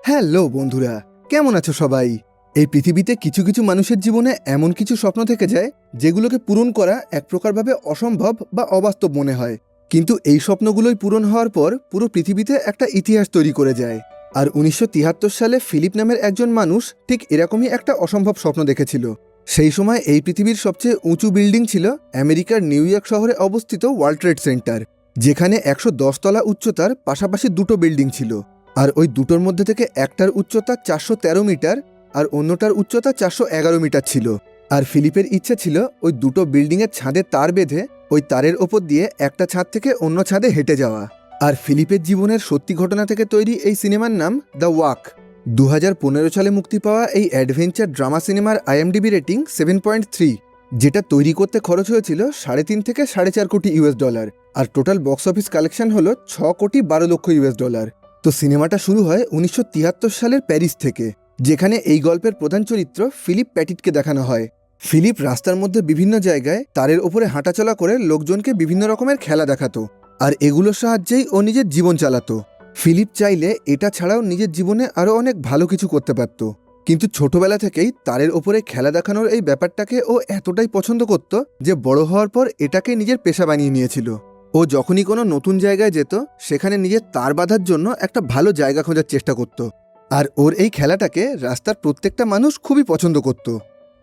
Hello বন্ধুরা, কেমন আছো সবাই? এই পৃথিবীতে কিছু কিছু মানুষের জীবনে এমন কিছু স্বপ্ন থেকে যায় যেগুলোকে পূরণ করা এক প্রকারভাবে অসম্ভব বা অবাস্তব মনে হয়, কিন্তু এই স্বপ্নগুলোই পূরণ হওয়ার পর পুরো পৃথিবীতে একটা ইতিহাস তৈরি করে যায়। আর 1973 সালে ফিলিপ নামের একজন মানুষ ঠিক এরকমই একটা অসম্ভব স্বপ্ন দেখেছিল। সেই সময় এই পৃথিবীর সবচেয়ে উঁচু বিল্ডিং ছিল আমেরিকার নিউ ইয়র্ক শহরে অবস্থিত ওয়ার্ল্ড ট্রেড সেন্টার, যেখানে 110 তলা উচ্চতার পাশাপাশি দুটো বিল্ডিং ছিল। আর ওই দুটোর মধ্যে থেকে একটার উচ্চতা 413 মিটার আর অন্যটার উচ্চতা 411 মিটার ছিল। আর ফিলিপের ইচ্ছে ছিল ওই দুটো বিল্ডিংয়ের ছাদে তার বেঁধে ওই তারের ওপর দিয়ে একটা ছাদ থেকে অন্য ছাদে হেঁটে যাওয়া। আর ফিলিপের জীবনের সত্যি ঘটনা থেকে তৈরি এই সিনেমার নাম দ্য ওয়াক। 2015 সালে মুক্তি পাওয়া এই অ্যাডভেঞ্চার ড্রামা সিনেমার IMDb রেটিং 7.3, যেটা তৈরি করতে খরচ হয়েছিল 3.5 থেকে 4.5 কোটি US ডলার। আর টোটাল বক্স অফিস কালেকশন হলো 6 কোটি 12 লক্ষ US ডলার। তো সিনেমাটা শুরু হয় 1973 সালের প্যারিস থেকে, যেখানে এই গল্পের প্রধান চরিত্র ফিলিপ প্যাটিটকে দেখানো হয়। ফিলিপ রাস্তার মধ্যে বিভিন্ন জায়গায় তারের ওপরে হাঁটাচলা করে লোকজনকে বিভিন্ন রকমের খেলা দেখাতো, আর এগুলোর সাহায্যেই ও নিজের জীবন চালাতো। ফিলিপ চাইলে এটা ছাড়াও নিজের জীবনে আরও অনেক ভালো কিছু করতে পারত, কিন্তু ছোটবেলা থেকেই তারের ওপরে খেলা দেখানোর এই ব্যাপারটাকে ও এতটাই পছন্দ করত যে বড় হওয়ার পর এটাকে নিজের পেশা বানিয়ে নিয়েছিল। ও যখনই কোনো নতুন জায়গায় যেত সেখানে নিজের তার বাঁধার জন্য একটা ভালো জায়গা খোঁজার চেষ্টা করত, আর ওর এই খেলাটাকে রাস্তার প্রত্যেকটা মানুষ খুবই পছন্দ করত।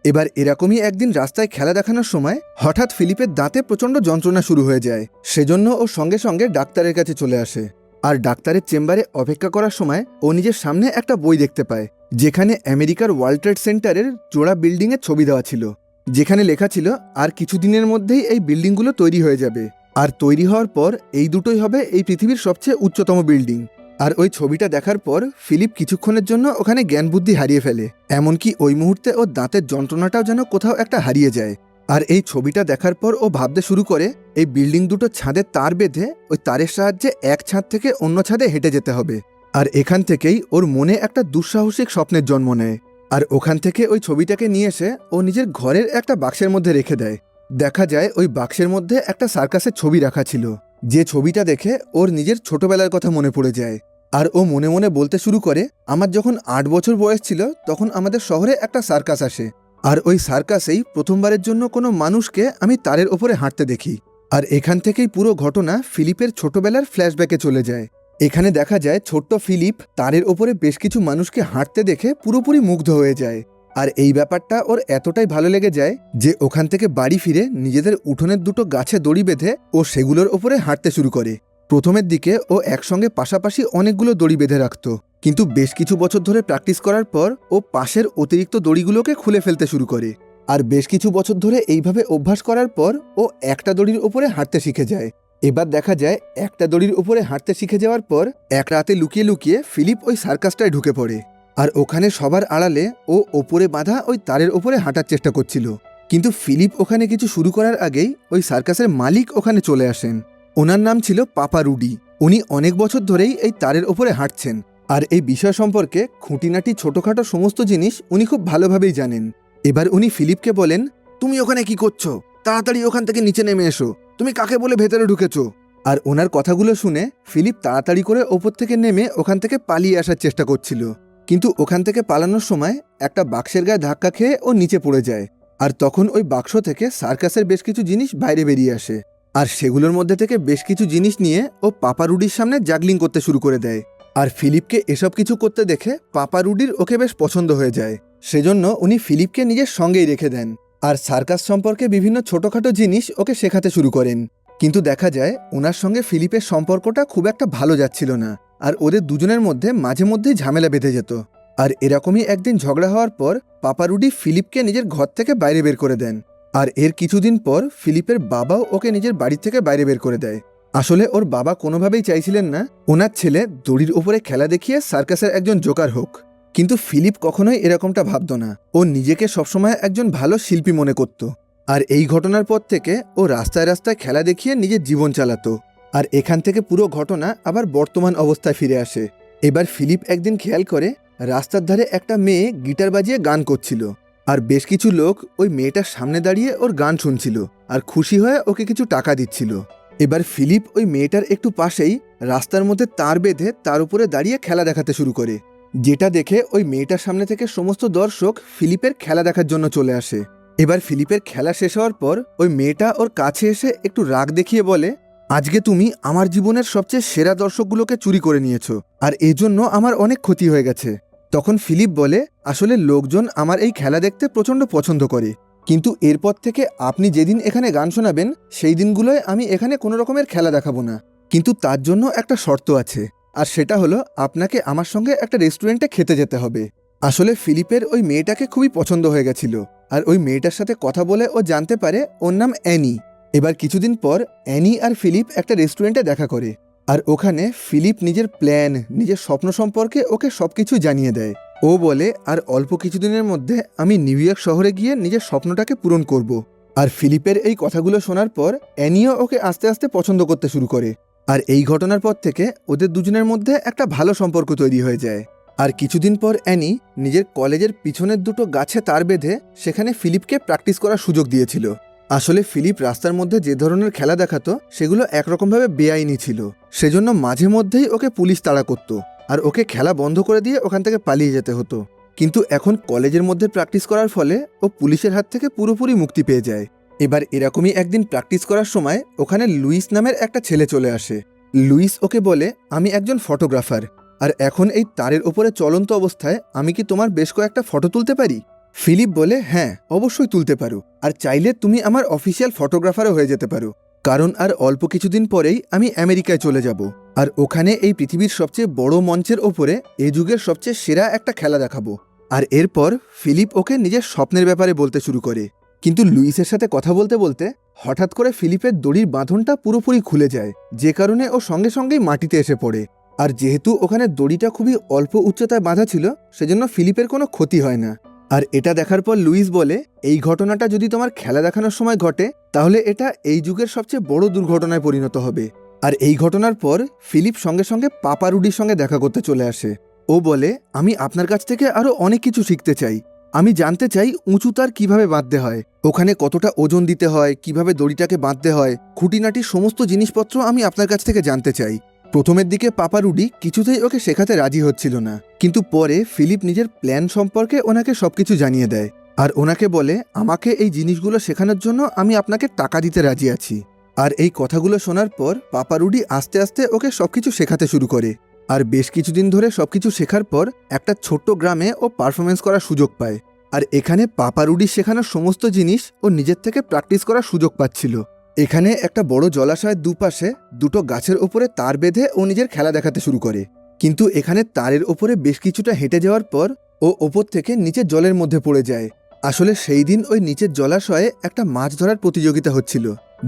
এবার এরকমই একদিন রাস্তায় খেলা দেখানোর সময় হঠাৎ ফিলিপের দাঁতে প্রচণ্ড যন্ত্রণা শুরু হয়ে যায়। সেজন্য ও সঙ্গে সঙ্গে ডাক্তারের কাছে চলে আসে। আর ডাক্তারের চেম্বারে অপেক্ষা করার সময় ও নিজের সামনে একটা বই দেখতে পায়, যেখানে আমেরিকার ওয়ার্ল্ড ট্রেড সেন্টারের জোড়া বিল্ডিংয়ের ছবি দেওয়া ছিল, যেখানে লেখা ছিল আর কিছুদিনের মধ্যেই এই বিল্ডিংগুলো তৈরি হয়ে যাবে, আর তৈরি হওয়ার পর এই দুটোই হবে এই পৃথিবীর সবচেয়ে উচ্চতম বিল্ডিং। আর ওই ছবিটা দেখার পর ফিলিপ কিছুক্ষণের জন্য ওখানে জ্ঞান বুদ্ধি হারিয়ে ফেলে, এমনকি ওই মুহূর্তে ওর দাঁতের যন্ত্রণাটাও যেন কোথাও একটা হারিয়ে যায়। আর এই ছবিটা দেখার পর ও ভাবতে শুরু করে এই বিল্ডিং দুটো ছাদে তার বেঁধে ওই তারের সাহায্যে এক ছাদ থেকে অন্য ছাদে হেঁটে যেতে হবে। আর এখান থেকেই ওর মনে একটা দুঃসাহসিক স্বপ্নের জন্ম নেয়। আর ওখান থেকে ওই ছবিটাকে নিয়ে এসে ও নিজের ঘরের একটা বাক্সের মধ্যে রেখে দেয়। দেখা যায় ওই বাক্সের মধ্যে একটা সার্কাসের ছবি রাখা ছিল, যে ছবিটা দেখে ওর নিজের ছোটবেলার কথা মনে পড়ে যায়। আর ও মনে মনে বলতে শুরু করে, আমার যখন 8 বছর বয়স ছিল তখন আমাদের শহরে একটা সার্কাস আসে, আর ওই সার্কাসেই প্রথমবারের জন্য কোনো মানুষকে আমি তারের ওপরে হাঁটতে দেখি। আর এখান থেকেই পুরো ঘটনা ফিলিপের ছোটবেলার ফ্ল্যাশব্যাকে চলে যায়। এখানে দেখা যায় ছোট্ট ফিলিপ তারের ওপরে বেশ কিছু মানুষকে হাঁটতে দেখে পুরোপুরি মুগ্ধ হয়ে যায়। আর এই ব্যাপারটা ওর এতটাই ভালো লেগে যায় যে ওখান থেকে বাড়ি ফিরে নিজেদের উঠোনের দুটো গাছে দড়ি বেঁধে ও সেগুলোর ওপরে হাঁটতে শুরু করে। প্রথমের দিকে ও একসঙ্গে পাশাপাশি অনেকগুলো দড়ি বেঁধে রাখত, কিন্তু বেশ কিছু বছর ধরে প্র্যাকটিস করার পর ও পাশের অতিরিক্ত দড়িগুলোকে খুলে ফেলতে শুরু করে। আর বেশ কিছু বছর ধরে এইভাবে অভ্যাস করার পর ও একটা দড়ির ওপরে হাঁটতে শিখে যায়। এবার দেখা যায় একটা দড়ির উপরে হাঁটতে শিখে যাওয়ার পর এক রাতে লুকিয়ে লুকিয়ে ফিলিপ ওই সার্কাসটায় ঢুকে পড়ে। আর ওখানে সবার আড়ালে ও ওপরে বাঁধা ওই তারের ওপরে হাঁটার চেষ্টা করছিল, কিন্তু ফিলিপ ওখানে কিছু শুরু করার আগেই ওই সার্কাসের মালিক ওখানে চলে আসেন। ওনার নাম ছিল পাপা রুডি। উনি অনেক বছর ধরেই এই তারের ওপরে হাঁটছেন, আর এই বিষয় সম্পর্কে খুঁটিনাটি ছোটোখাটো সমস্ত জিনিস উনি খুব ভালোভাবেই জানেন। এবার উনি ফিলিপকে বলেন, তুমি ওখানে কি করছো? তাড়াতাড়ি ওখান থেকে নিচে নেমে এসো, তুমি কাকে বলে ভেতরে ঢুকেছো? আর ওনার কথাগুলো শুনে ফিলিপ তাড়াতাড়ি করে ওপর থেকে নেমে ওখান থেকে পালিয়ে আসার চেষ্টা করছিল, কিন্তু ওখান থেকে পালানোর সময় একটা বাক্সের গায়ে ধাক্কা খেয়ে ও নিচে পড়ে যায়। আর তখন ওই বাক্স থেকে সার্কাসের বেশ কিছু জিনিস বাইরে বেরিয়ে আসে, আর সেগুলোর মধ্যে থেকে বেশ কিছু জিনিস নিয়ে ও পাপা রুডির সামনে জাগলিং করতে শুরু করে দেয়। আর ফিলিপকে এসব কিছু করতে দেখে পাপা রুডির ওকে বেশ পছন্দ হয়ে যায়, সেজন্য উনি ফিলিপকে নিজের সঙ্গেই রেখে দেন আর সার্কাস সম্পর্কে বিভিন্ন ছোটোখাটো জিনিস ওকে শেখাতে শুরু করেন। কিন্তু দেখা যায় ওনার সঙ্গে ফিলিপের সম্পর্কটা খুব একটা ভালো যাচ্ছিল না, আর ওদের দুজনের মধ্যে মাঝে মধ্যেই ঝামেলা বেঁধে যেত। আর এরকমই একদিন ঝগড়া হওয়ার পর পাপা রুডি ফিলিপকে নিজের ঘর থেকে বাইরে বের করে দেন। আর এর কিছুদিন পর ফিলিপের বাবাও ওকে নিজের বাড়ি থেকে বাইরে বের করে দেয়। আসলে ওর বাবা কোনোভাবেই চাইছিলেন না ওনার ছেলে দড়ির ওপরে খেলা দেখিয়ে সার্কাসের একজন জোকার হোক, কিন্তু ফিলিপ কখনোই এরকমটা ভাবত না। ও নিজেকে সবসময় একজন ভালো শিল্পী মনে করত। আর এই ঘটনার পর থেকে ও রাস্তায় রাস্তায় খেলা দেখিয়ে নিজের জীবন চালাতো। আর এখান থেকে পুরো ঘটনা আবার বর্তমান অবস্থায় ফিরে আসে। এবার ফিলিপ একদিন খেয়াল করে রাস্তার ধারে একটা মেয়ে গিটার বাজিয়ে গান করছিল, আর বেশ কিছু লোক ওই মেয়েটার সামনে দাঁড়িয়ে ওর গান শুনছিল আর খুশি হয়ে ওকে কিছু টাকা দিচ্ছিল। এবার ফিলিপ ওই মেয়েটার একটু পাশেই রাস্তার মধ্যে তার বেঁধে তার উপরে দাঁড়িয়ে খেলা দেখাতে শুরু করে। যেটা দেখে ওই মেয়েটার সামনে থেকে সমস্ত দর্শক ফিলিপের খেলা দেখার জন্য চলে আসে। এবার ফিলিপের খেলা শেষ হওয়ার পর ওই মেয়েটা ওর কাছে এসে একটু রাগ দেখিয়ে বলে, আজকে তুমি আমার জীবনের সবচেয়ে সেরা দর্শকগুলোকে চুরি করে নিয়েছো, আর এই জন্য আমার অনেক ক্ষতি হয়ে গেছে। তখন ফিলিপ বলে, আসলে লোকজন আমার এই খেলা দেখতে প্রচণ্ড পছন্দ করে, কিন্তু এরপর থেকে আপনি যেদিন এখানে গান শোনাবেন সেই দিনগুলোয় আমি এখানে কোনো রকমের খেলা দেখাবো না। কিন্তু তার জন্য একটা শর্ত আছে, আর সেটা হলো আপনাকে আমার সঙ্গে একটা রেস্টুরেন্টে খেতে যেতে হবে। আসলে ফিলিপের ওই মেয়েটাকে খুবই পছন্দ হয়ে গেছিল, আর ওই মেয়েটার সাথে কথা বলে ও জানতে পারে ওর নাম অ্যানি। এবার কিছুদিন পর অ্যানি আর ফিলিপ একটা রেস্টুরেন্টে দেখা করে, আর ওখানে ফিলিপ নিজের প্ল্যান, নিজের স্বপ্ন সম্পর্কে ওকে সবকিছু জানিয়ে দেয়। ও বলে, আর অল্প কিছুদিনের মধ্যে আমি নিউ ইয়র্ক শহরে গিয়ে নিজের স্বপ্নটাকে পূরণ করব। আর ফিলিপের এই কথাগুলো শোনার পর অ্যানিও ওকে আস্তে আস্তে পছন্দ করতে শুরু করে, আর এই ঘটনার পর থেকে ওদের দুজনের মধ্যে একটা ভালো সম্পর্ক তৈরি হয়ে যায়। আর কিছুদিন পর অ্যানি নিজের কলেজের পিছনের দুটো গাছে তার বেঁধে সেখানে ফিলিপকে প্র্যাকটিস করার সুযোগ দিয়েছিল। আসলে ফিলিপ রাস্তার মধ্যে যে ধরনের খেলা দেখাতো সেগুলো একরকমভাবে বেআইনি ছিল, সেজন্য মাঝে মধ্যেই ওকে পুলিশ তাড়া করত, আর ওকে খেলা বন্ধ করে দিয়ে ওখান থেকে পালিয়ে যেতে হতো। কিন্তু এখন কলেজের মধ্যে প্র্যাকটিস করার ফলে ও পুলিশের হাত থেকে পুরোপুরি মুক্তি পেয়ে যায়। এবার এরকমই একদিন প্র্যাকটিস করার সময় ওখানে লুইস নামের একটা ছেলে চলে আসে। লুইস ওকে বলে, আমি একজন ফটোগ্রাফার, আর এখন এই তারের ওপরে চলন্ত অবস্থায় আমি কি তোমার বেশ কয়েকটা ফটো তুলতে পারি? ফিলিপ বলে, হ্যাঁ অবশ্যই তুলতে পারো, আর চাইলে তুমি আমার অফিসিয়াল ফটোগ্রাফারও হয়ে যেতে পারো, কারণ আর অল্প কিছুদিন পরেই আমি আমেরিকায় চলে যাব, আর ওখানে এই পৃথিবীর সবচেয়ে বড় মঞ্চের ওপরে এ যুগের সবচেয়ে সেরা একটা খেলা দেখাবো। আর এরপর ফিলিপ ওকে নিজের স্বপ্নের ব্যাপারে বলতে শুরু করে। কিন্তু লুইসের সাথে কথা বলতে বলতে হঠাৎ করে ফিলিপের দড়ির বাঁধনটা পুরোপুরি খুলে যায়, যে কারণে ও সঙ্গে সঙ্গেই মাটিতে এসে পড়ে। আর যেহেতু ওখানে দড়িটা খুবই অল্প উচ্চতায় বাঁধা ছিল, সেজন্য ফিলিপের কোনো ক্ষতি হয় না। আর এটা দেখার পর লুইস বলে, এই ঘটনাটা যদি তোমার খেলা দেখানোর সময় ঘটে তাহলে এটা এই যুগের সবচেয়ে বড় দুর্ঘটনায় পরিণত হবে। আর এই ঘটনার পর ফিলিপ সঙ্গে সঙ্গে পাপা রুডির সঙ্গে দেখা করতে চলে আসে। ও বলে, আমি আপনার কাছ থেকে আরও অনেক কিছু শিখতে চাই। আমি জানতে চাই উঁচু তার কিভাবে বাঁধতে হয়, ওখানে কতটা ওজন দিতে হয়, কিভাবে দড়িটাকে বাঁধতে হয়, খুঁটিনাটি সমস্ত জিনিসপত্র আমি আপনার কাছ থেকে জানতে চাই। প্রথমের দিকে পাপা রুডি কিছুতেই ওকে শেখাতে রাজি হচ্ছিল না, কিন্তু পরে ফিলিপ নিজের প্ল্যান সম্পর্কে ওনাকে সবকিছু জানিয়ে দেয়, আর ওনাকে বলে, আমাকে এই জিনিসগুলো শেখানোর জন্য আমি আপনাকে টাকা দিতে রাজি আছি। আর এই কথাগুলো শোনার পর পাপা রুডি আস্তে আস্তে ওকে সবকিছু শেখাতে শুরু করে। আর বেশ কিছুদিন ধরে সবকিছু শেখার পর একটা ছোট্ট গ্রামে ও পারফরমেন্স করার সুযোগ পায়। আর এখানে পাপা রুডি শেখানোর সমস্ত জিনিস ও নিজের থেকে প্র্যাকটিস করার সুযোগ পাচ্ছিল। এখানে একটা বড় জলাশয়ের দুপাশে দুটো গাছের ওপরে তার বেঁধে ও নিজের খেলা দেখাতে শুরু করে। কিন্তু এখানে তারের ওপরে বেশ কিছুটা হেঁটে যাওয়ার পর ও ওপর থেকে নিচে জলের মধ্যে পড়ে যায়। আসলে সেই দিন ওই নিচের জলাশয়ে একটা মাছ ধরার প্রতিযোগিতা হচ্ছিল,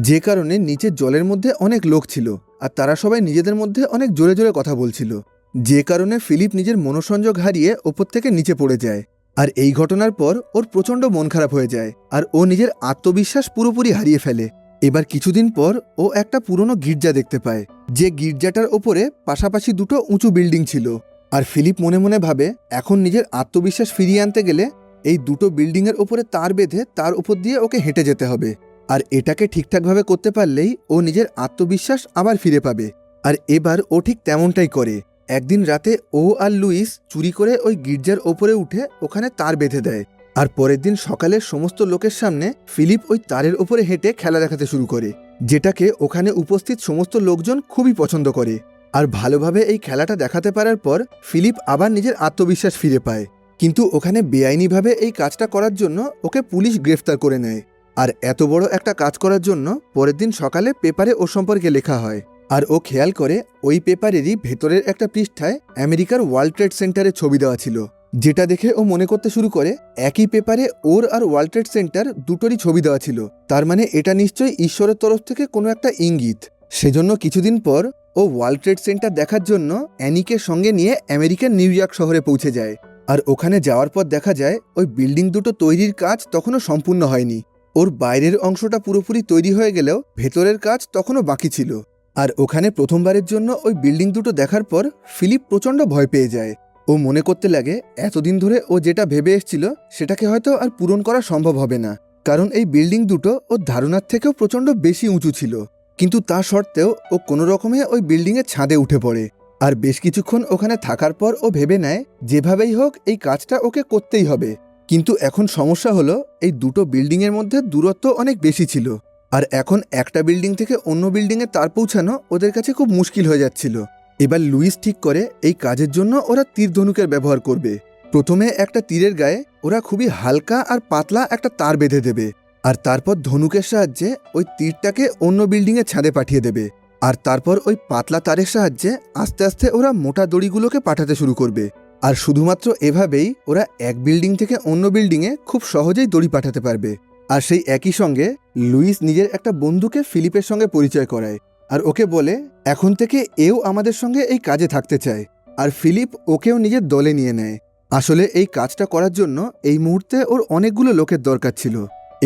যে কারণে নিচের জলের মধ্যে অনেক লোক ছিল, আর তারা সবাই নিজেদের মধ্যে অনেক জোরে জোরে কথা বলছিল, যে কারণে ফিলিপ নিজের মনোসংযোগ হারিয়ে ওপর থেকে নিচে পড়ে যায়। আর এই ঘটনার পর ওর প্রচণ্ড মন খারাপ হয়ে যায়, আর ও নিজের আত্মবিশ্বাস পুরোপুরি হারিয়ে ফেলে। এবার কিছুদিন পর ও একটা পুরনো গির্জা দেখতে পায়, যে গির্জাটার ওপরে পাশাপাশি দুটো উঁচু বিল্ডিং ছিল। আর ফিলিপ মনে মনে ভাবে, এখন নিজের আত্মবিশ্বাস ফিরিয়ে আনতে গেলে এই দুটো বিল্ডিংয়ের ওপরে তার বেঁধে তার উপর দিয়ে ওকে হেঁটে যেতে হবে, আর এটাকে ঠিকঠাকভাবে করতে পারলেই ও নিজের আত্মবিশ্বাস আবার ফিরে পাবে। আর এবার ও ঠিক তেমনটাই করে। একদিন রাতে ও আর লুইস চুরি করে ওই গির্জার ওপরে উঠে ওখানে তার বেঁধে দেয়, আর পরের দিন সকালে সমস্ত লোকের সামনে ফিলিপ ওই তারের ওপরে হেঁটে খেলা দেখাতে শুরু করে, যেটাকে ওখানে উপস্থিত সমস্ত লোকজন খুবই পছন্দ করে। আর ভালোভাবে এই খেলাটা দেখাতে পারার পর ফিলিপ আবার নিজের আত্মবিশ্বাস ফিরে পায়। কিন্তু ওখানে বেআইনিভাবে এই কাজটা করার জন্য ওকে পুলিশ গ্রেফতার করে নেয়। আর এত বড় একটা কাজ করার জন্য পরের দিন সকালে পেপারে ওর সম্পর্কে লেখা হয়, আর ও খেয়াল করে ওই পেপারেরই ভেতরের একটা পৃষ্ঠায় আমেরিকার ওয়ার্ল্ড ট্রেড সেন্টারের ছবি দেওয়া ছিল, যেটা দেখে ও মনে করতে শুরু করে একই পেপারে ওর আর ওয়ার্ল্ড ট্রেড সেন্টার দুটোরই ছবি দেওয়া ছিল, তার মানে এটা নিশ্চয়ই ঈশ্বরের তরফ থেকে কোনো একটা ইঙ্গিত। সেজন্য কিছুদিন পর ও ওয়ার্ল্ড ট্রেড সেন্টার দেখার জন্য অ্যানিকে সঙ্গে নিয়ে আমেরিকার নিউ ইয়র্ক শহরে পৌঁছে যায়। আর ওখানে যাওয়ার পর দেখা যায় ওই বিল্ডিং দুটো তৈরির কাজ তখনও সম্পূর্ণ হয়নি। ওর বাইরের অংশটা পুরোপুরি তৈরি হয়ে গেলেও ভেতরের কাজ তখনও বাকি ছিল। আর ওখানে প্রথমবারের জন্য ওই বিল্ডিং দুটো দেখার পর ফিলিপ প্রচণ্ড ভয় পেয়ে যায়। ও মনে করতে লাগে এতদিন ধরে ও যেটা ভেবে এসেছিল সেটাকে হয়তো আর পূরণ করা সম্ভব হবে না, কারণ এই বিল্ডিং দুটো ওর ধারণার থেকেও প্রচণ্ড বেশি উঁচু ছিল। কিন্তু তা সত্ত্বেও ও কোনো রকমে ওই বিল্ডিংয়ের ছাদে উঠে পড়ে। আর বেশ কিছুক্ষণ ওখানে থাকার পর ও ভেবে নেয় যেভাবেই হোক এই কাজটা ওকে করতেই হবে। কিন্তু এখন সমস্যা হলো এই দুটো বিল্ডিংয়ের মধ্যে দূরত্ব অনেক বেশি ছিল, আর এখন একটা বিল্ডিং থেকে অন্য বিল্ডিংয়ে তার পৌঁছানো ওদের কাছে খুব মুশকিল হয়ে যাচ্ছিল। এবার লুইস ঠিক করে এই কাজের জন্য ওরা তীর ধনুকের ব্যবহার করবে। প্রথমে একটা তীরের গায়ে ওরা খুবই হালকা আর পাতলা একটা তার বেঁধে দেবে, আর তারপর ধনুকের সাহায্যে ওই তীরটাকে অন্য বিল্ডিংয়ের ছাদে পাঠিয়ে দেবে। আর তারপর ওই পাতলা তারের সাহায্যে আস্তে আস্তে ওরা মোটা দড়িগুলোকে পাঠাতে শুরু করবে। আর শুধুমাত্র এভাবেই ওরা এক বিল্ডিং থেকে অন্য বিল্ডিংয়ে খুব সহজেই দড়ি পাঠাতে পারবে। আর সেই একই সঙ্গে লুইস নিজের একটা বন্ধুকে ফিলিপের সঙ্গে পরিচয় করায়, আর ওকে বলে এখন থেকে এও আমাদের সঙ্গে এই কাজে থাকতে চায়। আর ফিলিপ ওকেও নিজের দলে নিয়ে নেয়। আসলে এই কাজটা করার জন্য এই মুহূর্তে ওর অনেকগুলো লোকের দরকার ছিল।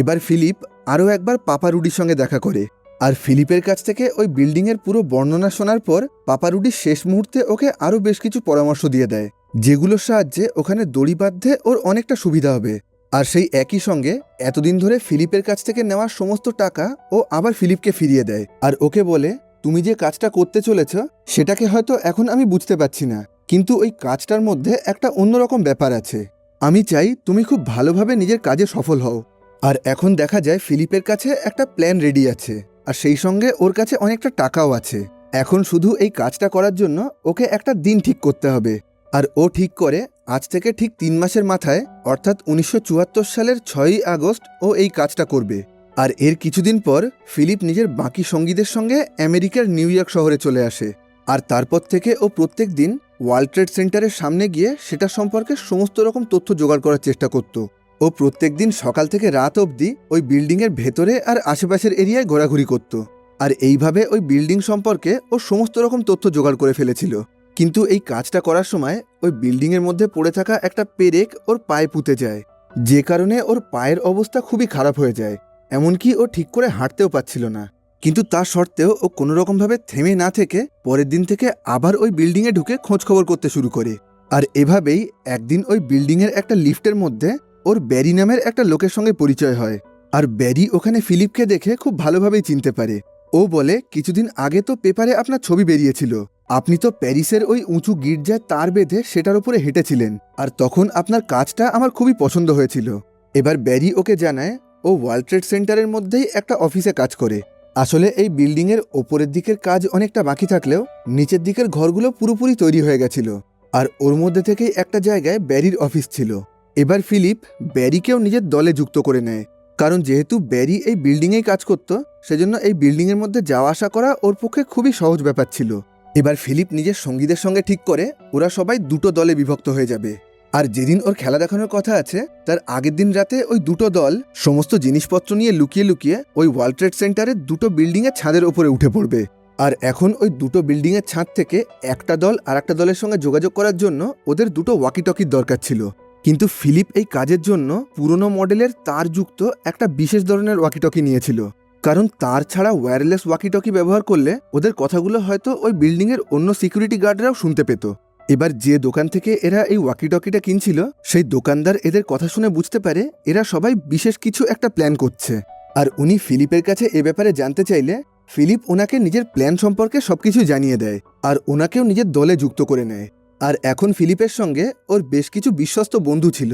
এবার ফিলিপ আরও একবার পাপা রুডির সঙ্গে দেখা করে, আর ফিলিপের কাছ থেকে ওই বিল্ডিংয়ের পুরো বর্ণনা শোনার পর পাপা রুডি শেষ মুহূর্তে ওকে আরও বেশ কিছু পরামর্শ দিয়ে দেয়, যেগুলোর সাহায্যে ওখানে দড়ি বাঁধতে ওর অনেকটা সুবিধা হবে। আর সেই একই সঙ্গে এতদিন ধরে ফিলিপের কাছ থেকে নেওয়া সমস্ত টাকা ও আবার ফিলিপকে ফিরিয়ে দেয়, আর ওকে বলে তুমি যে কাজটা করতে চলেছ সেটাকে হয়তো এখন আমি বুঝতে পারছি না, কিন্তু ওই কাজটার মধ্যে একটা অন্যরকম ব্যাপার আছে। আমি চাই তুমি খুব ভালোভাবে নিজের কাজে সফল হও। আর এখন দেখা যায় ফিলিপের কাছে একটা প্ল্যান রেডি আছে, আর সেই সঙ্গে ওর কাছে অনেকটা টাকাও আছে। এখন শুধু এই কাজটা করার জন্য ওকে একটা দিন ঠিক করতে হবে। আর ও ঠিক করে আজ থেকে ঠিক 3 মাসের মাথায় অর্থাৎ 1974 সালের 6ই আগস্ট ও এই কাজটা করবে। আর এর কিছুদিন পর ফিলিপ নিজের বাকি সঙ্গীদের সঙ্গে আমেরিকার নিউ ইয়র্ক শহরে চলে আসে। আর তারপর থেকে ও প্রত্যেক দিন ওয়ার্ল্ড ট্রেড সেন্টারের সামনে গিয়ে সেটা সম্পর্কে সমস্ত রকম তথ্য জোগাড় করার চেষ্টা করত। ও প্রত্যেক দিন সকাল থেকে রাত অবধি ওই বিল্ডিংয়ের ভেতরে আর আশেপাশের এরিয়ায় ঘোরাঘুরি করত। আর এইভাবে ওই বিল্ডিং সম্পর্কে ও সমস্ত রকম তথ্য জোগাড় করে ফেলেছিল। কিন্তু এই কাজটা করার সময় ওই বিল্ডিংয়ের মধ্যে পড়ে থাকা একটা পেরেক ওর পায়ে পুঁতে যায়, যে কারণে ওর পায়ের অবস্থা খুবই খারাপ হয়ে যায়। এমনকি ও ঠিক করে হাঁটতেও পারছিল না। কিন্তু তা সত্ত্বেও ও কোনোরকমভাবে থেমে না থেকে পরের দিন থেকে আবার ওই বিল্ডিংয়ে ঢুকে খোঁজখবর করতে শুরু করে। আর এভাবেই একদিন ওই বিল্ডিংয়ের একটা লিফটের মধ্যে ওর ব্যারি নামের একটা লোকের সঙ্গে পরিচয় হয়। আর ব্যারি ওখানে ফিলিপকে দেখে খুব ভালোভাবেই চিনতে পারে। ও বলে কিছুদিন আগে তো পেপারে আপনার ছবি বেরিয়েছিল, আপনি তো প্যারিসের ওই উঁচু গির্জায় তার বেঁধে সেটার উপরে হেঁটেছিলেন, আর তখন আপনার কাজটা আমার খুবই পছন্দ হয়েছিল। এবার ব্যারি ওকে জানায় ও ওয়ার্ল্ড ট্রেড সেন্টারের মধ্যেই একটা অফিসে কাজ করে। আসলে এই বিল্ডিংয়ের ওপরের দিকের কাজ অনেকটা বাকি থাকলেও নিচের দিকের ঘরগুলো পুরোপুরি তৈরি হয়ে গেছিল, আর ওর মধ্যে থেকেই একটা জায়গায় ব্যারির অফিস ছিল। এবার ফিলিপ ব্যারিকেও নিজের দলে যুক্ত করে নেয়, কারণ যেহেতু ব্যারি এই বিল্ডিংয়েই কাজ করত সেজন্য এই বিল্ডিংয়ের মধ্যে যাওয়া আসা করা ওর পক্ষে খুবই সহজ ব্যাপার ছিল। এবার ফিলিপ নিজের সঙ্গীদের সঙ্গে ঠিক করে ওরা সবাই দুটো দলে বিভক্ত হয়ে যাবে। আর যেদিন ওর খেলা দেখানোর কথা আছে তার আগের দিন রাতে ওই দুটো দল সমস্ত জিনিসপত্র নিয়ে লুকিয়ে লুকিয়ে ওই ওয়ার্ল্ড ট্রেড সেন্টারের দুটো বিল্ডিংয়ের ছাদের ওপরে উঠে পড়বে। আর এখন ওই দুটো বিল্ডিংয়ের ছাদ থেকে একটা দল আর একটা দলের সঙ্গে যোগাযোগ করার জন্য ওদের দুটো ওয়াকিটকির দরকার ছিল। কিন্তু ফিলিপ এই কাজের জন্য পুরনো মডেলের তারযুক্ত একটা বিশেষ ধরনের ওয়াকিটকি নিয়েছিল, কারণ তার ছাড়া ওয়্যারলেস ওয়াকিটকি ব্যবহার করলে ওদের কথাগুলো হয়তো ওই বিল্ডিংয়ের অন্য সিকিউরিটি গার্ডরাও শুনতে পেত। এবার যে দোকান থেকে এরা এই ওয়াকিটকিটা কিনছিল সেই দোকানদার এদের কথা শুনে বুঝতে পারে এরা সবাই বিশেষ কিছু একটা প্ল্যান করছে। আর উনি ফিলিপের কাছে এ ব্যাপারে জানতে চাইলে ফিলিপ ওনাকে নিজের প্ল্যান সম্পর্কে সবকিছু জানিয়ে দেয়, আর ওনাকেও নিজের দলে যুক্ত করে নেয়। আর এখন ফিলিপের সঙ্গে ওর বেশ কিছু বিশ্বস্ত বন্ধু ছিল,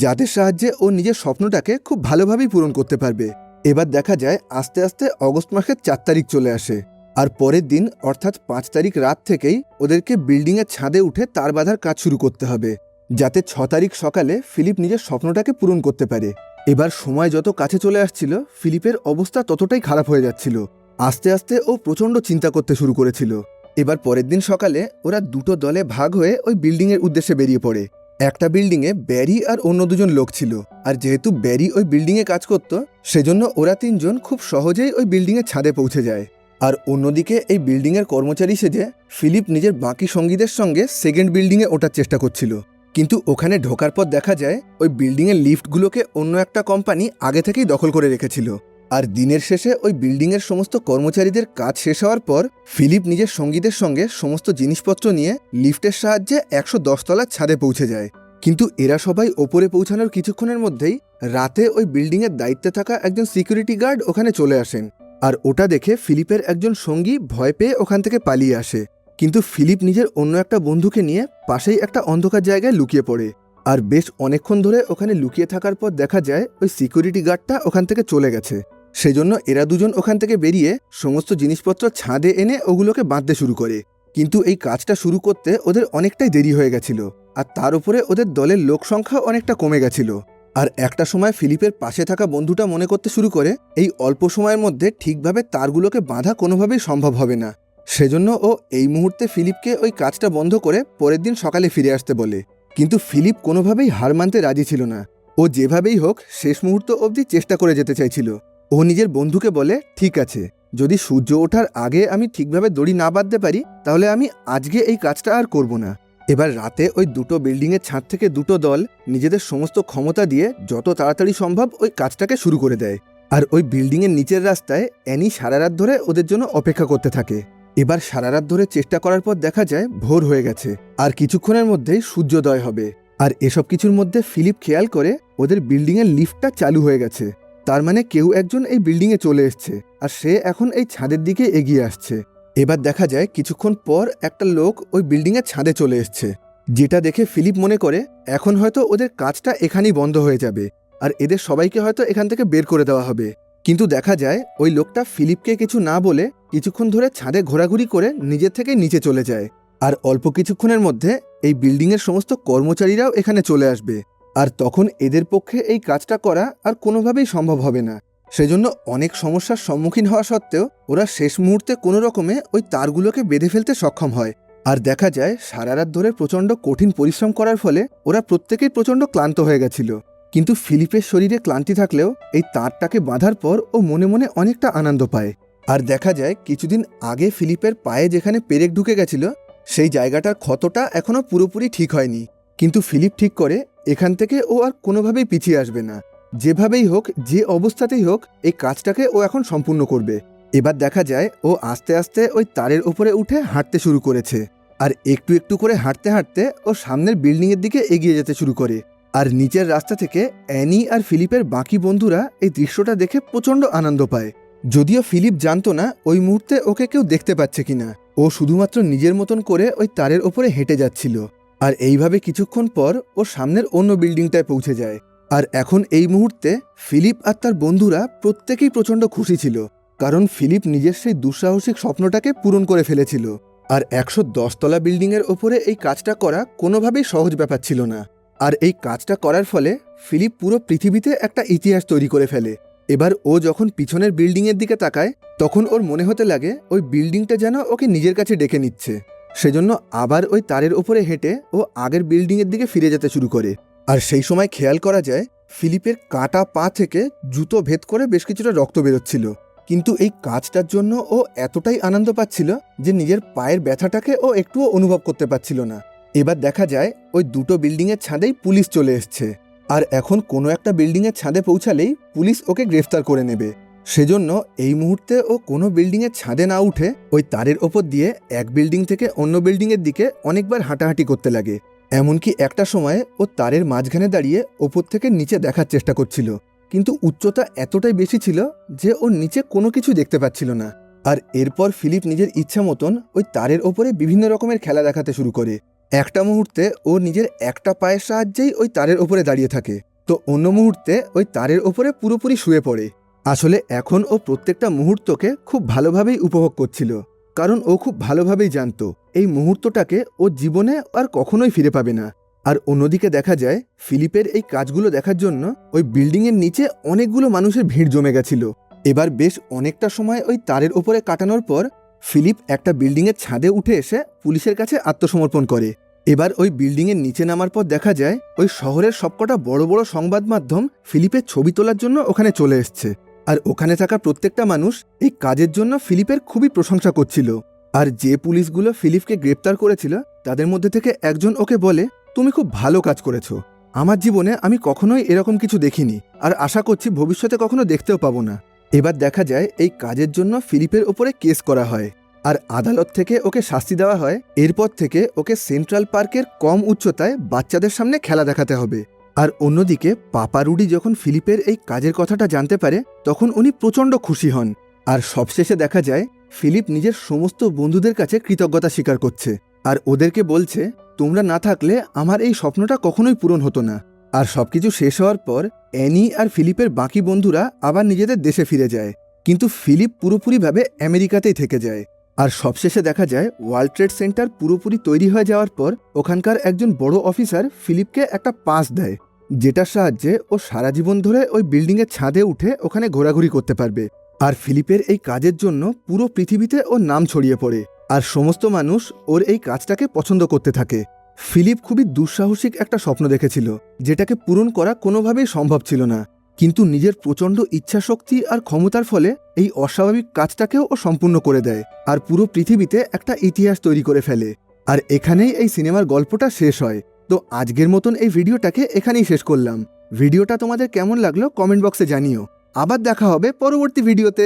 যাদের সাহায্যে ও নিজের স্বপ্নটাকে খুব ভালোভাবেই পূরণ করতে পারবে। এবার দেখা যায় আস্তে আস্তে অগস্ট মাসের 4 তারিখ চলে আসে, আর পরের দিন অর্থাৎ 5 তারিখ রাত থেকেই ওদেরকে বিল্ডিংয়ের ছাদে উঠে তার বাঁধার কাজ শুরু করতে হবে, যাতে 6 তারিখ সকালে ফিলিপ নিজের স্বপ্নটাকে পূরণ করতে পারে। এবার সময় যত কাছে চলে আসছিল ফিলিপের অবস্থা ততটাই খারাপ হয়ে যাচ্ছিল। আস্তে আস্তে ও প্রচণ্ড চিন্তা করতে শুরু করেছিল। এবার পরের দিন সকালে ওরা দুটো দলে ভাগ হয়ে ওই বিল্ডিংয়ের উদ্দেশ্যে বেরিয়ে পড়ে। একটা বিল্ডিংয়ে ব্যারি আর অন্য দুজন লোক ছিল, আর যেহেতু ব্যারি ওই বিল্ডিংয়ে কাজ করত সেজন্য ওরা 3 জন খুব সহজেই ওই বিল্ডিংয়ের ছাদে পৌঁছে যায়। আর অন্যদিকে এই বিল্ডিংয়ের কর্মচারী সেজে ফিলিপ নিজের বাকি সঙ্গীদের সঙ্গে সেকেন্ড বিল্ডিংয়ে ওঠার চেষ্টা করছিল। কিন্তু ওখানে ঢোকার পর দেখা যায় ওই বিল্ডিংয়ের লিফটগুলোকে অন্য একটা কোম্পানি আগে থেকেই দখল করে রেখেছিল। আর দিনের শেষে ওই বিল্ডিংয়ের সমস্ত কর্মচারীদের কাজ শেষ হওয়ার পর ফিলিপ নিজের সঙ্গীদের সঙ্গে সমস্ত জিনিসপত্র নিয়ে লিফটের সাহায্যে 110 তলার ছাদে পৌঁছে যায়। কিন্তু এরা সবাই ওপরে পৌঁছানোর কিছুক্ষণের মধ্যেই রাতে ওই বিল্ডিংয়ের দায়িত্বে থাকা একজন সিকিউরিটি গার্ড ওখানে চলে আসেন। আর ওটা দেখে ফিলিপের একজন সঙ্গী ভয় পেয়ে ওখান থেকে পালিয়ে আসে। কিন্তু ফিলিপ নিজের অন্য একটা বন্ধুকে নিয়ে পাশেই একটা অন্ধকার জায়গায় লুকিয়ে পড়ে। আর বেশ অনেকক্ষণ ধরে ওখানে লুকিয়ে থাকার পর দেখা যায় ওই সিকিউরিটি গার্ডটা ওখান থেকে চলে গেছে। সেজন্য এরা দুজন ওখান থেকে বেরিয়ে সমস্ত জিনিসপত্র ছাদে এনে ওগুলোকে বাঁধতে শুরু করে। কিন্তু এই কাজটা শুরু করতে ওদের অনেকটাই দেরি হয়ে গেছিল, আর তার উপরে ওদের দলের লোক সংখ্যা অনেকটা কমে গেছিল। আর একটা সময় ফিলিপের পাশে থাকা বন্ধুটা মনে করতে শুরু করে এই অল্প সময়ের মধ্যে ঠিকভাবে তারগুলোকে বাঁধা কোনোভাবেই সম্ভব হবে না। সেজন্য ও এই মুহূর্তে ফিলিপকে ওই কাজটা বন্ধ করে পরের দিন সকালে ফিরে আসতে বলে। কিন্তু ফিলিপ কোনোভাবেই হার মানতে রাজি ছিল না। ও যেভাবেই হোক শেষ মুহূর্ত অবধি চেষ্টা করে যেতে চাইছিল। ও নিজের বন্ধুকে বলে, ঠিক আছে, যদি সূর্য ওঠার আগে আমি ঠিকভাবে দড়ি না বাঁধতে পারি তাহলে আমি আজকে এই কাজটা আর করব না। এবার রাতে ওই দুটো বিল্ডিংয়ের ছাদ থেকে দুটো দল নিজেদের সমস্ত ক্ষমতা দিয়ে যত তাড়াতাড়ি সম্ভব ওই কাজটাকে শুরু করে দেয়। আর ওই বিল্ডিংয়ের নিচের রাস্তায় অ্যানি সারা রাত ধরে ওদের জন্য অপেক্ষা করতে থাকে। এবার সারা রাত ধরে চেষ্টা করার পর দেখা যায় ভোর হয়ে গেছে, আর কিছুক্ষণের মধ্যেই সূর্যোদয় হবে। আর এসব কিছুর মধ্যে ফিলিপ খেয়াল করে ওদের বিল্ডিংয়ের লিফটটা চালু হয়ে গেছে। তার মানে কেউ একজন এই বিল্ডিংয়ে চলে এসছে, আর সে এখন এই ছাদের দিকে এগিয়ে আসছে। এবার দেখা যায় কিছুক্ষণ পর একটা লোক ওই বিল্ডিংয়ের ছাদে চলে এসছে, যেটা দেখে ফিলিপ মনে করে এখন হয়তো ওদের কাজটা এখানেই বন্ধ হয়ে যাবে, আর এদের সবাইকে হয়তো এখান থেকে বের করে দেওয়া হবে। কিন্তু দেখা যায় ওই লোকটা ফিলিপকে কিছু না বলে কিছুক্ষণ ধরে ছাদে ঘোরাঘুরি করে নিজের থেকে নিচে চলে যায়। আর অল্প কিছুক্ষণের মধ্যে এই বিল্ডিংয়ের সমস্ত কর্মচারীরাও এখানে চলে আসবে। আর তখন এদের পক্ষে এই কাজটা করা আর কোনোভাবেই সম্ভব হবে না। সেজন্য অনেক সমস্যার সম্মুখীন হওয়া সত্ত্বেও ওরা শেষ মুহূর্তে কোনো রকমে ওই তারগুলোকে বেঁধে ফেলতে সক্ষম হয়। আর দেখা যায় সারা রাত ধরে প্রচণ্ড কঠিন পরিশ্রম করার ফলে ওরা প্রত্যেকেই প্রচণ্ড ক্লান্ত হয়ে গেছিল। কিন্তু ফিলিপের শরীরে ক্লান্তি থাকলেও এই তারটাকে বাঁধার পর ও মনে মনে অনেকটা আনন্দ পায়। আর দেখা যায় কিছুদিন আগে ফিলিপের পায়ে যেখানে পেরেক ঢুকে গেছিল সেই জায়গাটার ক্ষতটা এখনও পুরোপুরি ঠিক হয়নি। কিন্তু ফিলিপ ঠিক করে এখান থেকে ও আর কোনোভাবেই পিছিয়ে আসবে না। যেভাবেই হোক, যে অবস্থাতেই হোক, এই কাজটাকে ও এখন সম্পূর্ণ করবে। এবার দেখা যায় ও আস্তে আস্তে ওই তারের ওপরে উঠে হাঁটতে শুরু করেছে। আর একটু একটু করে হাঁটতে হাঁটতে ও সামনের বিল্ডিংয়ের দিকে এগিয়ে যেতে শুরু করে। আর নিচের রাস্তা থেকে অ্যানি আর ফিলিপের বাকি বন্ধুরা এই দৃশ্যটা দেখে প্রচণ্ড আনন্দ পায়। যদিও ফিলিপ জানতো না ওই মুহূর্তে ওকে কেউ দেখতে পাচ্ছে কিনা। ও শুধুমাত্র নিজের মতন করে ওই তারের ওপরে হেঁটে যাচ্ছিল। আর এইভাবে কিছুক্ষণ পর ও সামনের অন্য বিল্ডিংটায় পৌঁছে যায়। আর এখন এই মুহূর্তে ফিলিপ আর তার বন্ধুরা প্রত্যেকেই প্রচণ্ড খুশি ছিল, কারণ ফিলিপ নিজের সেই দুঃসাহসিক স্বপ্নটাকে পূরণ করে ফেলেছিল। আর ১১০ তলা বিল্ডিংয়ের ওপরে এই কাজটা করা কোনোভাবেই সহজ ব্যাপার ছিল না। আর এই কাজটা করার ফলে ফিলিপ পুরো পৃথিবীতে একটা ইতিহাস তৈরি করে ফেলে। এবার ও যখন পিছনের বিল্ডিংয়ের দিকে তাকায় তখন ওর মনে হতে লাগে ওই বিল্ডিংটা যেন ওকে নিজের কাছে ডেকে নিচ্ছে। সেজন্য আবার ওই তারের ওপরে হেঁটে ও আগের বিল্ডিংয়ের দিকে ফিরে যেতে শুরু করে। আর সেই সময় খেয়াল করা যায় ফিলিপের কাটা পা থেকে জুতো ভেদ করে বেশ কিছুটা রক্ত বেরোচ্ছিল। কিন্তু এই কাজটার জন্য ও এতটাই আনন্দ পাচ্ছিল যে নিজের পায়ের ব্যথাটাকে ও একটুও অনুভব করতে পারছিল না। এবার দেখা যায় ওই দুটো বিল্ডিংয়ের ছাদেই পুলিশ চলে এসছে। আর এখন কোনো একটা বিল্ডিংয়ের ছাদে পৌঁছালেই পুলিশ ওকে গ্রেফতার করে নেবে। সেজন্য এই মুহূর্তে ও কোনো বিল্ডিংয়ের ছাদে না উঠে ওই তারের ওপর দিয়ে এক বিল্ডিং থেকে অন্য বিল্ডিংয়ের দিকে অনেকবার হাঁটাহাঁটি করতে লাগে। এমনকি একটা সময়ে ও তারের মাঝখানে দাঁড়িয়ে ওপর থেকে নিচে দেখার চেষ্টা করছিল, কিন্তু উচ্চতা এতটাই বেশি ছিল যে ও নিচে কোনো কিছু দেখতে পাচ্ছিল না। আর এরপর ফিলিপ নিজের ইচ্ছা মতন ওই তারের ওপরে বিভিন্ন রকমের খেলা দেখাতে শুরু করে। একটা মুহূর্তে ও নিজের একটা পায়ের সাহায্যেই ওই তারের ওপরে দাঁড়িয়ে থাকে, তো অন্য মুহূর্তে ওই তারের ওপরে পুরোপুরি শুয়ে পড়ে। আসলে এখন ও প্রত্যেকটা মুহূর্তকে খুব ভালোভাবেই উপভোগ করছিল, কারণ ও খুব ভালোভাবেই জানতো এই মুহূর্তটাকে ও জীবনে আর কখনোই ফিরে পাবে না। আর অন্যদিকে দেখা যায় ফিলিপের এই কাজগুলো দেখার জন্য ওই বিল্ডিংয়ের নিচে অনেকগুলো মানুষের ভিড় জমে গেছিল। এবার বেশ অনেকটা সময় ওই তারের ওপরে কাটানোর পর ফিলিপ একটা বিল্ডিংয়ের ছাদে উঠে এসে পুলিশের কাছে আত্মসমর্পণ করে। এবার ওই বিল্ডিংয়ের নিচে নামার পর দেখা যায় ওই শহরের সবকটা বড় বড় সংবাদ মাধ্যম ফিলিপের ছবি তোলার জন্য ওখানে চলে এসছে। আর ওখানে থাকা প্রত্যেকটা মানুষ এই কাজের জন্য ফিলিপের খুবই প্রশংসা করছিল। আর যে পুলিশগুলো ফিলিপকে গ্রেপ্তার করেছিল তাদের মধ্যে থেকে একজন ওকে বলে, তুমি খুব ভালো কাজ করেছো, আমার জীবনে আমি কখনোই এরকম কিছু দেখিনি, আর আশা করছি ভবিষ্যতে কখনো দেখতেও পাবো না। এবার দেখা যায় এই কাজের জন্য ফিলিপের ওপরে কেস করা হয়, আর আদালত থেকে ওকে শাস্তি দেওয়া হয়। এরপর থেকে ওকে সেন্ট্রাল পার্কের কম উচ্চতায় বাচ্চাদের সামনে খেলা দেখাতে হবে। আর অন্যদিকে পাপা রুডি যখন ফিলিপের এই কাজের কথাটা জানতে পারে তখন উনি প্রচণ্ড খুশি হন। আর সবশেষে দেখা যায় ফিলিপ নিজের সমস্ত বন্ধুদের কাছে কৃতজ্ঞতা স্বীকার করছে আর ওদেরকে বলছে, তোমরা না থাকলে আমার এই স্বপ্নটা কখনোই পূরণ হতো না। আর সবকিছু শেষ হওয়ার পর অ্যানি আর ফিলিপের বাকি বন্ধুরা আবার নিজেদের দেশে ফিরে যায়, কিন্তু ফিলিপ পুরোপুরিভাবে আমেরিকাতেই থেকে যায়। আর সবশেষে দেখা যায় ওয়ার্ল্ড ট্রেড সেন্টার পুরোপুরি তৈরি হয়ে যাওয়ার পর ওখানকার একজন বড় অফিসার ফিলিপকে একটা পাস দেয়, যেটার সাহায্যে ও সারা জীবন ধরে ওই বিল্ডিংয়ের ছাদে উঠে ওখানে ঘোরাঘুরি করতে পারবে। আর ফিলিপের এই কাজের জন্য পুরো পৃথিবীতে ওর নাম ছড়িয়ে পড়ে আর সমস্ত মানুষ ওর এই কাজটাকে পছন্দ করতে থাকে। ফিলিপ খুবই দুঃসাহসিক একটা স্বপ্ন দেখেছিল, যেটাকে পূরণ করা কোনোভাবেই সম্ভব ছিল না, কিন্তু নিজের প্রচণ্ড ইচ্ছাশক্তি আর ক্ষমতার ফলে এই অস্বাভাবিক কাজটাকেও ও সম্পূর্ণ করে দেয় আর পুরো পৃথিবীতে একটা ইতিহাস তৈরি করে ফেলে। আর এখানেই এই সিনেমার গল্পটা শেষ হয়। তো আজকের মতন এই ভিডিওটাকে এখানেই শেষ করলাম। ভিডিওটা তোমাদের কেমন লাগলো কমেন্ট বক্সে জানিও। আবার দেখা হবে পরবর্তী ভিডিওতে।